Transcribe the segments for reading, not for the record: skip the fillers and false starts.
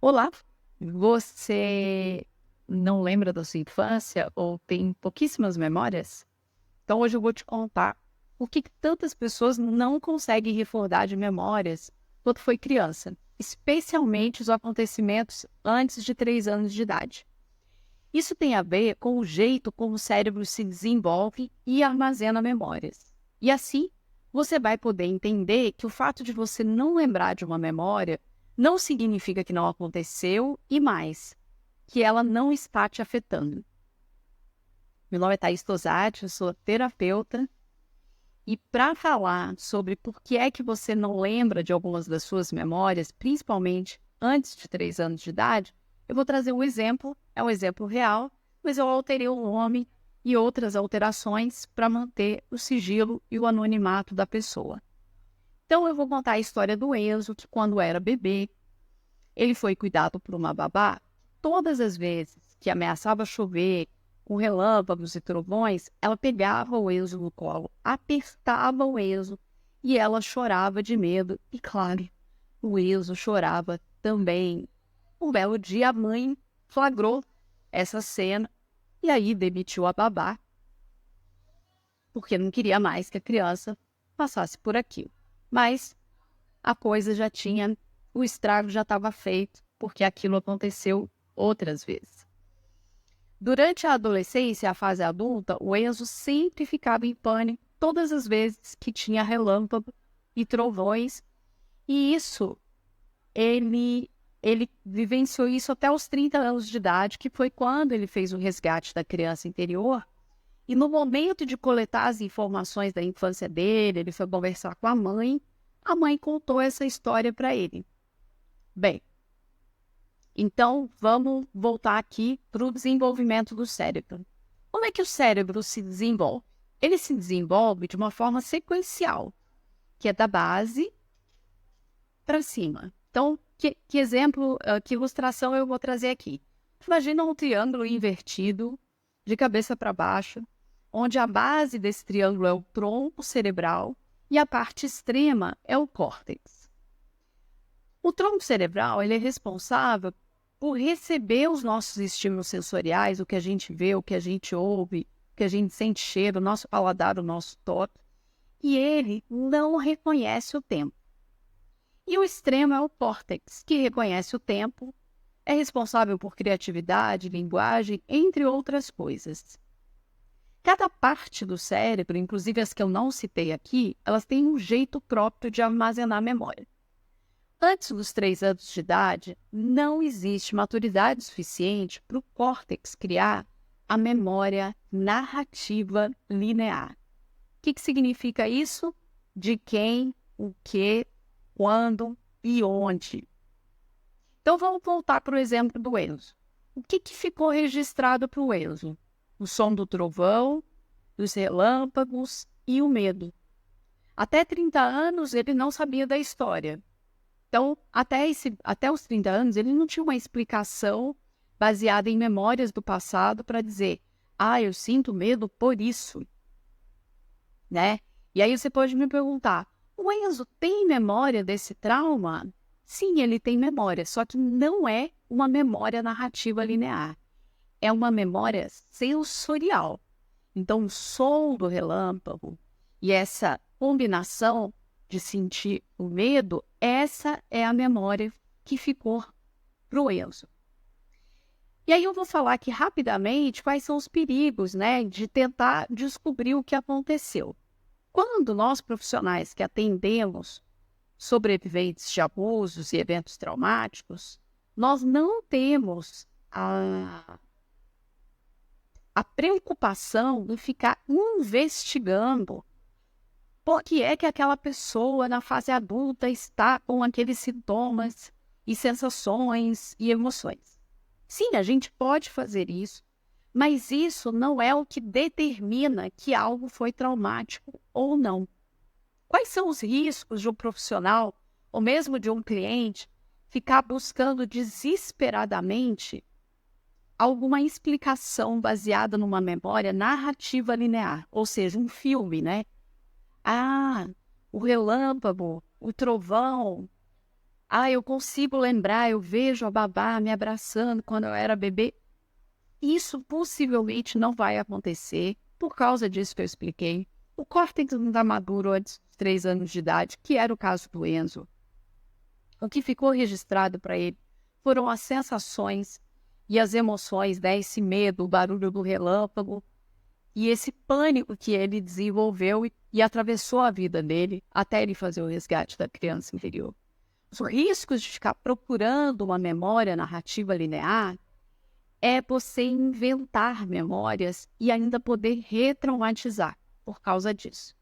Olá, você não lembra da sua infância ou tem pouquíssimas memórias? Então hoje eu vou te contar o que tantas pessoas não conseguem recordar de memórias quando foi criança, especialmente os acontecimentos antes de 3 anos de idade. Isso tem a ver com o jeito como o cérebro se desenvolve e armazena memórias. E assim, você vai poder entender que o fato de você não lembrar de uma memória não significa que não aconteceu e mais, que ela não está te afetando. Meu nome é Thaís Tosati, eu sou terapeuta e para falar sobre por que é que você não lembra de algumas das suas memórias, principalmente antes de 3 anos de idade, eu vou trazer um exemplo, é um exemplo real, mas eu alterei o nome e outras alterações para manter o sigilo e o anonimato da pessoa. Então eu vou contar a história do Enzo, que quando era bebê, ele foi cuidado por uma babá. Todas as vezes que ameaçava chover, com relâmpagos e trovões, ela pegava o Enzo no colo, apertava o Enzo e ela chorava de medo. E claro, o Enzo chorava também. Um belo dia a mãe flagrou essa cena e aí demitiu a babá, porque não queria mais que a criança passasse por aquilo. Mas a coisa já tinha, o estrago já estava feito, porque aquilo aconteceu outras vezes. Durante a adolescência e a fase adulta, o Enzo sempre ficava em pânico todas as vezes que tinha relâmpago e trovões, e isso, ele vivenciou isso até os 30 anos de idade, que foi quando ele fez o resgate da criança interior, e no momento de coletar as informações da infância dele, ele foi conversar com a mãe contou essa história para ele. Bem, então vamos voltar aqui para o desenvolvimento do cérebro. Como é que o cérebro se desenvolve? Ele se desenvolve de uma forma sequencial, que é da base para cima. Então, que exemplo, que ilustração eu vou trazer aqui? Imagina um triângulo invertido, de cabeça para baixo, onde a base desse triângulo é o tronco cerebral e a parte extrema é o córtex. O tronco cerebral ele é responsável por receber os nossos estímulos sensoriais, o que a gente vê, o que a gente ouve, o que a gente sente cheiro, o nosso paladar, o nosso toque, e ele não reconhece o tempo. E o extremo é o córtex, que reconhece o tempo, é responsável por criatividade, linguagem, entre outras coisas. Cada parte do cérebro, inclusive as que eu não citei aqui, elas têm um jeito próprio de armazenar memória. Antes dos 3 anos de idade, não existe maturidade suficiente para o córtex criar a memória narrativa linear. O que significa isso? De quem, o que, quando e onde. Então vamos voltar para o exemplo do Enzo. O que ficou registrado para o Enzo? O som do trovão, dos relâmpagos e o medo. Até 30 anos ele não sabia da história. Então, até os 30 anos, ele não tinha uma explicação baseada em memórias do passado para dizer, eu sinto medo por isso, né? E aí você pode me perguntar, o Enzo tem memória desse trauma? Sim, ele tem memória, só que não é uma memória narrativa linear. É uma memória sensorial. Então, o som do relâmpago e essa combinação de sentir o medo, essa é a memória que ficou para o Enzo. E aí eu vou falar aqui rapidamente quais são os perigos, né, de tentar descobrir o que aconteceu. Quando nós profissionais que atendemos sobreviventes de abusos e eventos traumáticos, nós não temos a preocupação em ficar investigando por que é que aquela pessoa na fase adulta está com aqueles sintomas e sensações e emoções. Sim, a gente pode fazer isso, mas isso não é o que determina que algo foi traumático ou não. Quais são os riscos de um profissional ou mesmo de um cliente ficar buscando desesperadamente alguma explicação baseada numa memória narrativa linear, ou seja, um filme, né? O relâmpago, o trovão, Eu consigo lembrar, eu vejo a babá me abraçando quando eu era bebê. Isso possivelmente não vai acontecer por causa disso que eu expliquei. O córtex não está maduro antes dos 3 anos de idade, que era o caso do Enzo. O que ficou registrado para ele foram as sensações e as emoções, né? Esse medo, o barulho do relâmpago e esse pânico que ele desenvolveu e atravessou a vida dele até ele fazer o resgate da criança interior. Os riscos de ficar procurando uma memória narrativa linear é você inventar memórias e ainda poder retraumatizar por causa disso.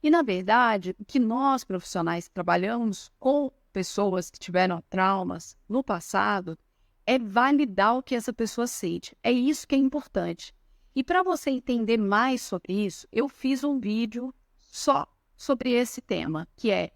E, na verdade, o que nós, profissionais, que trabalhamos com pessoas que tiveram traumas no passado é validar o que essa pessoa sente. É isso que é importante. E para você entender mais sobre isso, eu fiz um vídeo só sobre esse tema, que é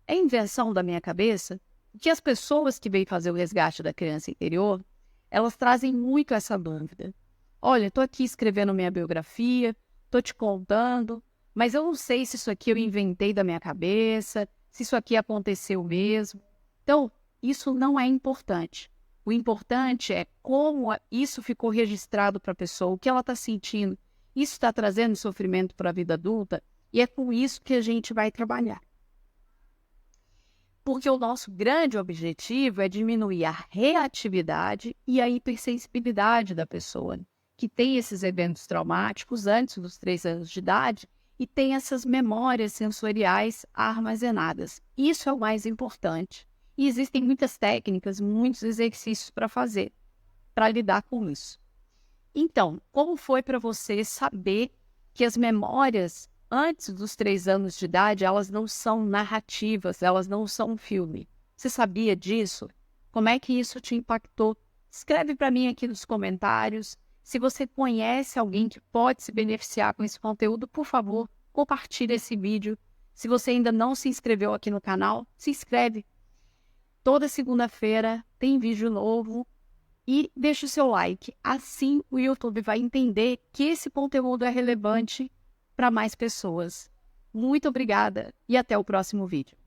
invenção da minha cabeça, que as pessoas que vêm fazer o resgate da criança interior, elas trazem muito essa dúvida. Olha, estou aqui escrevendo minha biografia, estou te contando, mas eu não sei se isso aqui eu inventei da minha cabeça, se isso aqui aconteceu mesmo. Então, isso não é importante. O importante é como isso ficou registrado para a pessoa, o que ela está sentindo. Isso está trazendo sofrimento para a vida adulta e é com isso que a gente vai trabalhar. Porque o nosso grande objetivo é diminuir a reatividade e a hipersensibilidade da pessoa, que tem esses eventos traumáticos antes dos 3 anos de idade e tem essas memórias sensoriais armazenadas. Isso é o mais importante. E existem muitas técnicas, muitos exercícios para fazer, para lidar com isso. Então, como foi para você saber que as memórias antes dos 3 anos de idade, elas não são narrativas, elas não são um filme? Você sabia disso? Como é que isso te impactou? Escreve para mim aqui nos comentários. Se você conhece alguém que pode se beneficiar com esse conteúdo, por favor, compartilhe esse vídeo. Se você ainda não se inscreveu aqui no canal, se inscreve. Toda segunda-feira tem vídeo novo e deixe o seu like. Assim o YouTube vai entender que esse conteúdo é relevante para mais pessoas. Muito obrigada e até o próximo vídeo.